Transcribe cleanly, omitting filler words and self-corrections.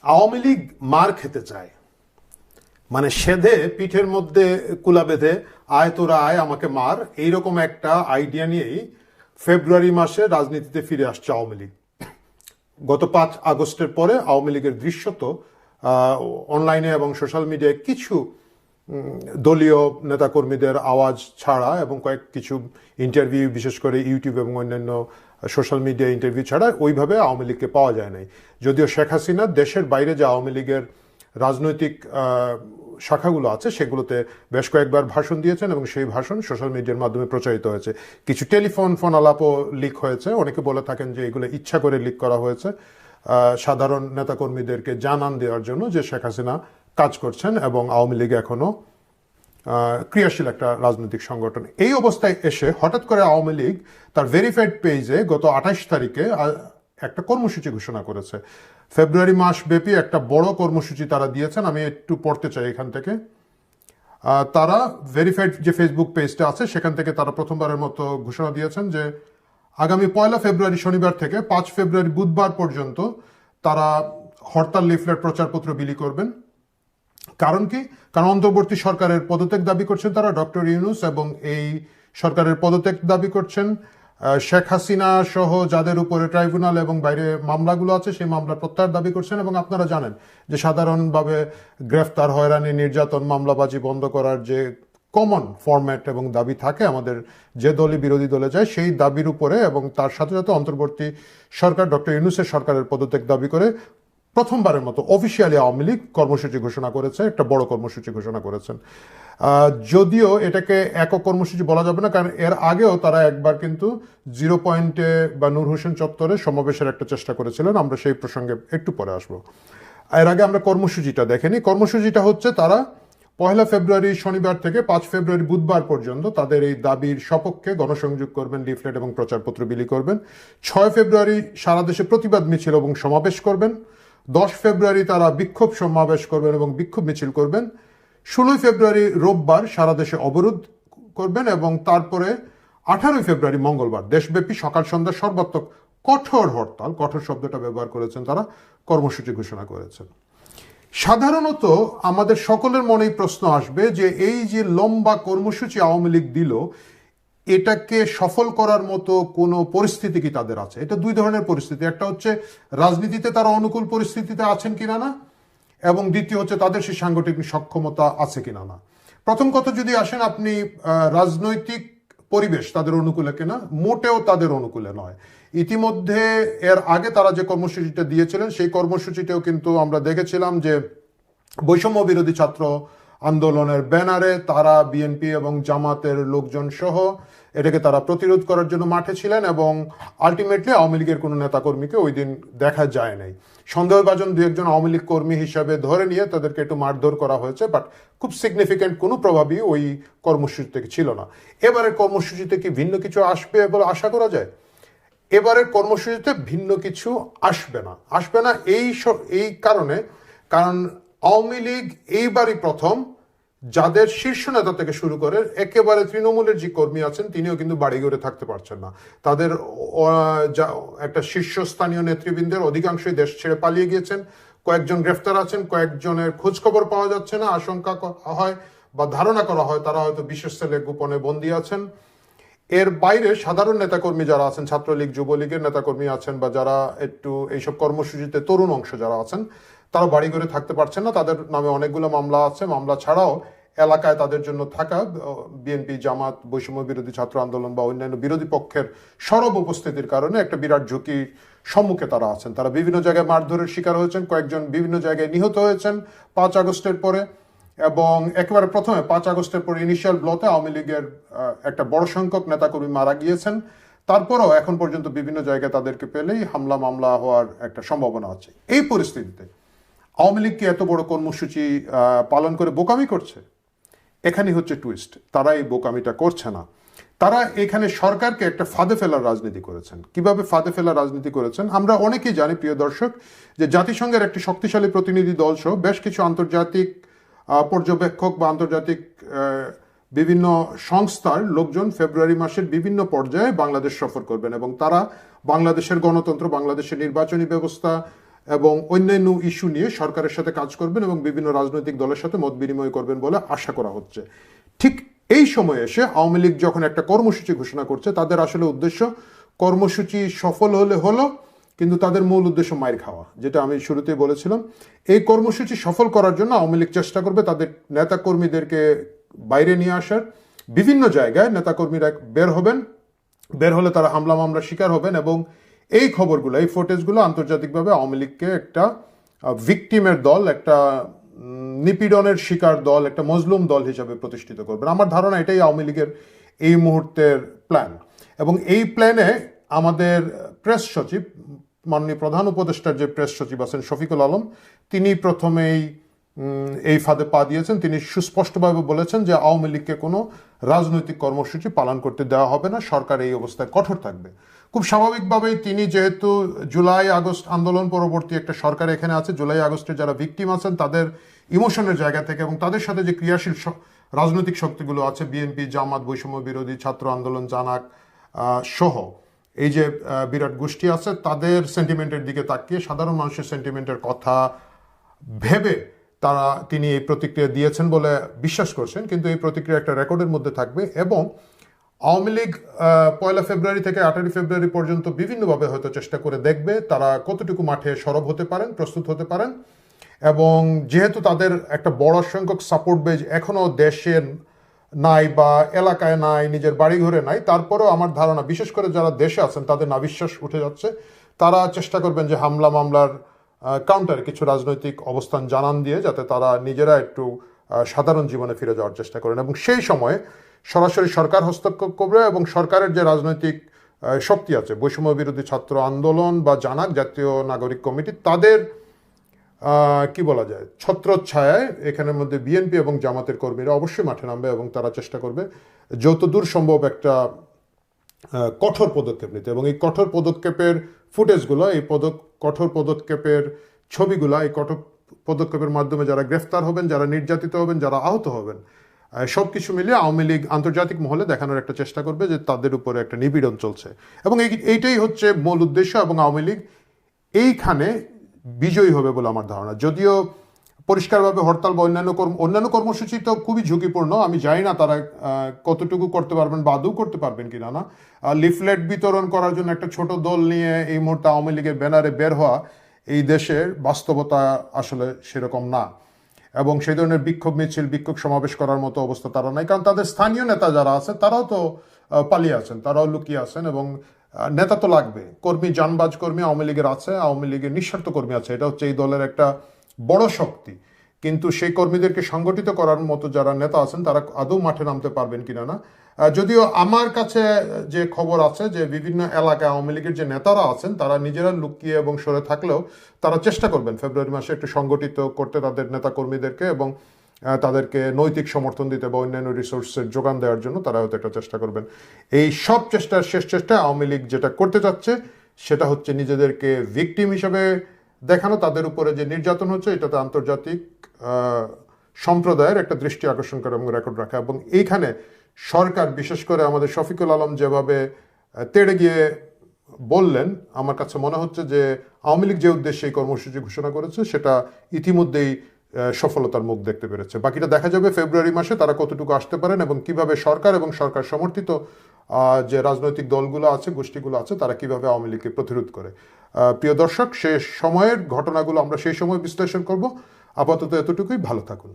আওয়ামী লীগ মার খেতে চায়, মানে সেধে পিঠের মধ্যে কুলা বেঁধে আয় তোরা আয় আমাকে মার, এইরকম একটা আইডিয়া নিয়েই ফেব্রুয়ারি মাসে রাজনীতিতে ফিরে আসছে আওয়ামী লীগ। গত 5 আগস্টের পরে আওয়ামী লীগের দৃশ্যত অনলাইনে এবং সোশ্যাল মিডিয়ায় কিছু দলীয় নেতাকর্মীদের আওয়াজ ছাড়া এবং কিছু ইন্টারভিউ, বিশেষ করে ইউটিউব এবং অন্যান্য সোশ্যাল মিডিয়া ইন্টারভিউ ছাড়া ওইভাবে আওয়ামী লীগকে পাওয়া যায় নাই। যদিও শেখ হাসিনা দেশের বাইরে যে আওয়ামী লীগের রাজনৈতিক শাখাগুলো আছে সেগুলোতে বেশ কয়েকবার ভাষণ দিয়েছেন এবং সেই ভাষণ সোশ্যাল মিডিয়ার মাধ্যমে প্রচারিত হয়েছে। কিছু টেলিফোন আলাপও লিক হয়েছে। অনেকে বলে থাকেন যে এগুলো ইচ্ছা করে লিক করা হয়েছে সাধারণ নেতাকর্মীদেরকে জানান দেওয়ার জন্য যে শেখ হাসিনা কাজ করছেন এবং আওয়ামী লীগ এখনো ক্রিয়াশীল একটা রাজনৈতিক সংগঠন। এই অবস্থায় এসে হঠাৎ করে আওয়ামী লীগ তার ভেরিফাইড পেজে গত 28 তারিখে একটা কর্মসূচি ঘোষণা করেছে। ফেব্রুয়ারি মাস ব্যাপী একটা বড় কর্মসূচি তারা দিয়েছেন। আমি একটু পড়তে চাই এখান থেকে। তারা ভেরিফাইড যে ফেসবুক পেজটা আছে সেখান থেকে তারা প্রথমবারের মতো ঘোষণা দিয়েছেন যে আগামী 1 ফেব্রুয়ারি শনিবার থেকে 5 ফেব্রুয়ারি বুধবার পর্যন্ত তারা হরতাল, লিফলেট, প্রচারপত্র বিলি করবেন। কারণ কি? কারণ অন্তর্বর্তী সরকারের পদত্যাগ দাবি করছেন তারা, ডক্টর ইউনূস, এবং এই সরকারের পদত্যাগ দাবি করছেন শেখ হাসিনা সহ যাদের উপরে ট্রাইব্যুনাল এবং বাইরে মামলাগুলো আছে সেই মামলার প্রত্যাহার দাবি করছেন। এবং আপনারা জানেন যে সাধারণভাবে গ্রেফতার, হয়রানি, নির্যাতন, মামলাবাজি বন্ধ করার যে কমন ফরম্যাট এবং দাবি থাকে আমাদের যে দলই বিরোধী দলে যায় সেই দাবির উপরে এবং তার সাথে সাথে অন্তর্বর্তী সরকার ডক্টর ইউনূসের সরকারের পদত্যাগ দাবি করে প্রথমবারের মতো অফিসিয়ালি আওয়ামী লীগ কর্মসূচি ঘোষণা করেছে, একটা বড় কর্মসূচি ঘোষণা করেছেন। যদিও এটাকে একক কর্মসূচি বলা যাবে না, কারণ এর আগেও তারা একবার কিন্তু 0 পয়েন্টে বা নূর হোসেন চত্বরে সমাবেশের একটা চেষ্টা করেছিলেন। আমরা সেই প্রসঙ্গে একটু পরে আসবো। এর আগে আমরা কর্মসূচিটা দেখেনি। কর্মসূচিটা হচ্ছে তারা 1 ফেব্রুয়ারি শনিবার থেকে 5 ফেব্রুয়ারি বুধবার পর্যন্ত তাদের এই দাবির সপক্ষে গণসংযোগ করবেন, লিফলেট এবং প্রচারপত্র বিলি করবেন। 6 ফেব্রুয়ারি সারা দেশে প্রতিবাদ মিছিল এবং সমাবেশ করবেন। 10 ফেব্রুয়ারি তারা বিক্ষোভ সমাবেশ করবেন এবং বিক্ষোভ মিছিল করবেন। 16 ফেব্রুয়ারি রোববার সারা দেশে অবরোধ করবেন এবং তারপরে 18 ফেব্রুয়ারি মঙ্গলবার দেশব্যাপী সকাল সন্ধ্যা সর্বাত্মক কঠোর হরতাল, কঠোর শব্দটা ব্যবহার করেছেন তারা, কর্মসূচি ঘোষণা করেছেন। সাধারণত আমাদের সকলের মনেই প্রশ্ন আসবে যে এই যে লম্বা কর্মসূচি আওয়ামী লীগ দিল, এটাকে সফল করার মতো কোনো পরিস্থিতি কি তাদের আছে? এটা দুই ধরনের পরিস্থিতি। একটা হচ্ছে রাজনীতিতে তারা অনুকূল পরিস্থিতিতে আছেন কিনা না, এবং দ্বিতীয় হচ্ছে তাদের সেই সাংগঠনিক সক্ষমতা আছে কিনা না। প্রথম কথা যদি আসেন আপনি, রাজনৈতিক পরিবেশ তাদের অনুকূলে কিনা, মোটেও তাদের অনুকূলে নয়। ইতিমধ্যে এর আগে তারা যে কর্মসূচিটা দিয়েছিলেন সেই কর্মসূচিটাও কিন্তু আমরা দেখেছিলাম যে বৈষম্য বিরোধী ছাত্র আন্দোলনের ব্যানারে তারা বিএনপি এবং জামাতের লোকজন সহ এটাকে তারা প্রতিরোধ করার জন্য মাঠে ছিলেন এবং আলটিমেটলি আওয়ামী লীগের কোনো নেতাকর্মীকে ওই দিন দেখা যায় নাই। সন্দেহভাজন 2-1 আওয়ামী লীগ কর্মী হিসাবে ধরে নিয়ে তাদেরকে একটু মারধর করা হয়েছে, বাট খুব সিগনিফিক্যান্ট কোনো প্রভাবই ওই কর্মসূচি থেকে ছিল না। এবারের কর্মসূচিতে কি ভিন্ন কিছু আসবে বলে আশা করা যায়? এবারের কর্মসূচিতে ভিন্ন কিছু আসবে না এই কারণে, কারণ আওয়ামী লীগ এইবারই প্রথম যাদের শীর্ষ নেতা থেকে শুরু করে একেবারে তৃণমূলের যে কর্মী আছেন তিনিও কিন্তু বাড়িঘরে থাকতে পারছেন না। তাদের একটা শীর্ষস্থানীয় নেতৃবৃন্দের অধিকাংশই দেশ ছেড়ে পালিয়ে গিয়েছেন। কয়েকজন গ্রেফতার আছেন, কয়েকজনের খোঁজ খবর পাওয়া যাচ্ছে না। আশঙ্কা হয় বা ধারণা করা হয় তারা হয়তো বিশেষ সেলে গোপনে বন্দী আছেন। এর বাইরে সাধারণ নেতাকর্মী যারা আছেন, ছাত্রলীগ, যুবলীগের নেতাকর্মী আছেন বা যারা একটু এইসব কর্মসূচিতে তরুণ অংশ যারা আছেন, তারা বাড়ি ঘরে থাকতে পারছেন না। তাদের নামে অনেকগুলো মামলা আছে। মামলা ছাড়াও এলাকায় তাদের জন্য থাকা বিএনপি, জামাত, বৈষম্য বিরোধী ছাত্র আন্দোলন বা অন্যান্য বিরোধী পক্ষের সরব উপস্থিতির কারণে একটা বিরাট ঝুঁকির সম্মুখে তারা আছেন। তারা বিভিন্ন জায়গায় মারধরের শিকার হয়েছেন, কয়েকজন বিভিন্ন জায়গায় নিহত হয়েছেন 5 আগস্টের পরে। এবং একেবারে প্রথমে 5 আগস্টের পরে ইনিশিয়াল ব্লতে আওয়ামী লীগের একটা বড় সংখ্যক নেতাকর্মী মারা গিয়েছেন। তারপরেও এখন পর্যন্ত বিভিন্ন জায়গায় তাদেরকে পেলেই হামলা মামলা হওয়ার একটা সম্ভাবনা আছে। এই পরিস্থিতিতে আওয়ামী লীগ কি এত বড় কর্মসূচি পালন করে বোকামি করছে? এখানেই হচ্ছে টুইস্ট। তারা এই বোকামিটা করছে না। তারা এখানে সরকারকে একটা ফাঁদে ফেলার রাজনীতি করেছেন। কিভাবে ফাঁদে ফেলার রাজনীতি করেছেন আমরা অনেকেই জানি, প্রিয় দর্শক, যে জাতিসংঘের একটি শক্তিশালী প্রতিনিধি দল সহ বেশ কিছু আন্তর্জাতিক পর্যবেক্ষক বা আন্তর্জাতিক বিভিন্ন সংস্থার লোকজন ফেব্রুয়ারি মাসের বিভিন্ন পর্যায়ে বাংলাদেশ সফর করবেন এবং তারা বাংলাদেশের গণতন্ত্র, বাংলাদেশের নির্বাচনী ব্যবস্থা এবং অন্যান্য ইস্যু নিয়ে সরকারের সাথে কাজ করবেন এবং বিভিন্ন রাজনৈতিক দলের সাথে মত বিনিময় করবেন বলে আশা করা হচ্ছে। ঠিক এই সময়ে এসে আওয়ামী লীগ যখন একটা কর্মসূচি ঘোষণা করছে, তাদের আসলে উদ্দেশ্য কর্মসূচি সফল হলে হলো, কিন্তু তাদের মূল উদ্দেশ্য মাইর খাওয়া, যেটা আমি শুরুতেই বলেছিলাম। এই কর্মসূচি সফল করার জন্য আওয়ামী লীগ চেষ্টা করবে তাদের নেতাকর্মীদেরকে বাইরে নিয়ে আসার। বিভিন্ন জায়গায় নেতাকর্মীরা বের হলে তারা হামলা মামলার শিকার হবেন এবং এই খবরগুলো, এই ফুটেজগুলো আন্তর্জাতিকভাবে আওয়ামী লীগকে একটা ভিকটিমের দল, একটা নিপীড়নের শিকার দল, একটা মজলুম দল হিসাবে প্রতিষ্ঠিত করবেন। আমার ধারণা এটাই আওয়ামী লীগের এই মুহূর্তের প্ল্যান। এবং এই প্ল্যানে আমাদের প্রেস সচিব, মাননীয় প্রধান উপদেষ্টার যে প্রেস সচিব আছেন শফিকুল আলম, তিনি প্রথমেই এই ফাঁদে পা দিয়েছেন। তিনি সুস্পষ্টভাবে বলেছেন যে আওয়ামী লীগকে কোনো রাজনৈতিক কর্মসূচি পালন করতে দেওয়া হবে না, সরকার এই অবস্থায় কঠোর থাকবে। খুব স্বাভাবিকভাবেই তিনি, যেহেতু জুলাই আগস্ট আন্দোলন পরবর্তী একটা সরকার এখানে আছে, জুলাই আগস্টে যারা ভিকটিম আছেন তাদের ইমোশনের জায়গা থেকে এবং তাদের সাথে যে ক্রিয়াশীল রাজনৈতিক শক্তিগুলো আছে, বিএনপি, জামাত, বৈষম্য বিরোধী ছাত্র আন্দোলন, জানাক সহ এই যে বিরাট গোষ্ঠী আছে, তাদের সেন্টিমেন্টের দিকে তাকিয়ে সাধারণ মানুষের সেন্টিমেন্টের কথা ভেবে তিনি এই প্রতিক্রিয়া দিয়েছেন বলে বিশ্বাস করছেন। কিন্তু এই প্রতিক্রিয়া একটা রেকর্ডের মধ্যে থাকবে এবং আওয়ামী লীগ 1 ফেব্রুয়ারি থেকে 18 ফেব্রুয়ারি পর্যন্ত বিভিন্নভাবে হয়তো চেষ্টা করে দেখবে তারা কতটুকু মাঠে সরব হতে পারেন, প্রস্তুত হতে পারেন। এবং যেহেতু তাদের একটা বড় সংখ্যক সাপোর্ট বেজ এখনো দেশে নাই বা এলাকায় নাই, নিজের বাড়িঘরে নাই, তারপরেও আমার ধারণা বিশেষ করে যারা দেশে আছেন তাদের নাবিশ্বাস উঠে যাচ্ছে। তারা চেষ্টা করবেন যে হামলা মামলার কাউন্টারে কিছু রাজনৈতিক অবস্থান জানান দিয়ে যাতে তারা নিজেরা একটু সাধারণ জীবনে ফিরে যাওয়ার চেষ্টা করেন এবং সেই সময়ে সরাসরি সরকার হস্তক্ষেপ করবে এবং সরকারের যে রাজনৈতিক শক্তি আছে, বৈষম্য বিরোধী ছাত্র আন্দোলন বা জানাক, জাতীয় নাগরিক কমিটি, তাদের কি বলা যায় ছত্রচ্ছায়ায় এখানের মধ্যে বিএনপি এবং জামাতের কর্মীরা অবশ্যই মাঠে নামবে এবং তারা চেষ্টা করবে যতদূর সম্ভব একটা কঠোর পদক্ষেপ নিতে। এবং এই কঠোর পদক্ষেপের ফুটেজগুলো, এই কঠোর পদক্ষেপের ছবিগুলো, এই কঠোর পদক্ষেপের মাধ্যমে যারা গ্রেফতার হবেন, যারা নির্যাতিত হবেন, যারা আহত হবেন, সব কিছু মিলিয়ে আওয়ামী লীগ আন্তর্জাতিক মহলে দেখানোর একটা চেষ্টা করবে যে তাদের উপরে একটা নিপীড়ন চলছে। এবং এইটাই হচ্ছে মূল উদ্দেশ্য এবং আওয়ামী লীগ এইখানে বিজয়ী হবে বলে আমার ধারণা। যদিও পরিষ্কারভাবে হরতাল বা অন্যান্য কর্মসূচি তো খুবই ঝুঁকিপূর্ণ, আমি জানি না তারা কতটুকু করতে পারবেন বা আদৌ করতে পারবেন কিনা। না, লিফলেট বিতরণ করার জন্য একটা ছোট দল নিয়ে এই মুহূর্তে আওয়ামী লীগের ব্যানারে বের হওয়া এই দেশের বাস্তবতা আসলে সেরকম না। এবং সেই ধরনের বিক্ষোভ মিছিল, বিক্ষোভ সমাবেশ করার মতো অবস্থা তারা নাই, কারণ তাদের স্থানীয় নেতা যারা আছে তারাও তো পালিয়ে আছেন, তারাও লুকিয়ে আছেন। এবং নেতা তো লাগবে, কর্মী, জানবাজ কর্মী আওয়ামী লীগের আছে, আওয়ামী লীগের নিঃস্বার্থ কর্মী আছে, এটা হচ্ছে এই দলের একটা বড় শক্তি। কিন্তু সেই কর্মীদেরকে সংগঠিত করার মতো যারা নেতা আছেন তারা আদৌ মাঠে নামতে পারবেন কিনা না। যদিও আমার কাছে যে খবর আছে যে বিভিন্ন এলাকায় আওয়ামী লীগের যে নেতারা আছেন তারা নিজেরা লুকিয়ে এবং সরে থাকলেও তারা চেষ্টা করবেন ফেব্রুয়ারি মাসে একটু সংগঠিত করতে তাদের নেতা কর্মীদেরকে এবং তাদেরকে নৈতিক সমর্থন দিতে বা অন্যান্য রিসোর্সের যোগান দেওয়ার জন্য তারা হয়তো একটা চেষ্টা করবেন। এই সব চেষ্টার শেষ চেষ্টায় আওয়ামী লীগ যেটা করতে চাচ্ছে সেটা হচ্ছে নিজেদেরকে ভিকটিম হিসেবে দেখানো, তাদের উপরে যে নির্যাতন হচ্ছে এটাতে আন্তর্জাতিক সম্প্রদায়ের একটা দৃষ্টি আকর্ষণ করা এবং রেকর্ড রাখা। এবং এইখানে সরকার, বিশেষ করে আমাদের শফিকুল আলম যেভাবে তেড়ে গিয়ে বললেন, আমার কাছে মনে হচ্ছে যে আওয়ামী লীগ যে উদ্দেশ্যে এই কর্মসূচি ঘোষণা করেছে সেটা ইতিমধ্যেই সফলতার মুখ দেখতে পেরেছে। বাকিটা দেখা যাবে ফেব্রুয়ারি মাসে তারা কতটুকু আসতে পারেন এবং কিভাবে সরকার এবং সরকার সমর্থিত যে রাজনৈতিক দলগুলো আছে, গোষ্ঠীগুলো আছে, তারা কিভাবে আওয়ামী লীগকে প্রতিরোধ করে। প্রিয় দর্শক, সে সময়ের ঘটনাগুলো আমরা সেই সময় বিশ্লেষণ করব। আপাতত এতটুকুই, ভালো থাকুন।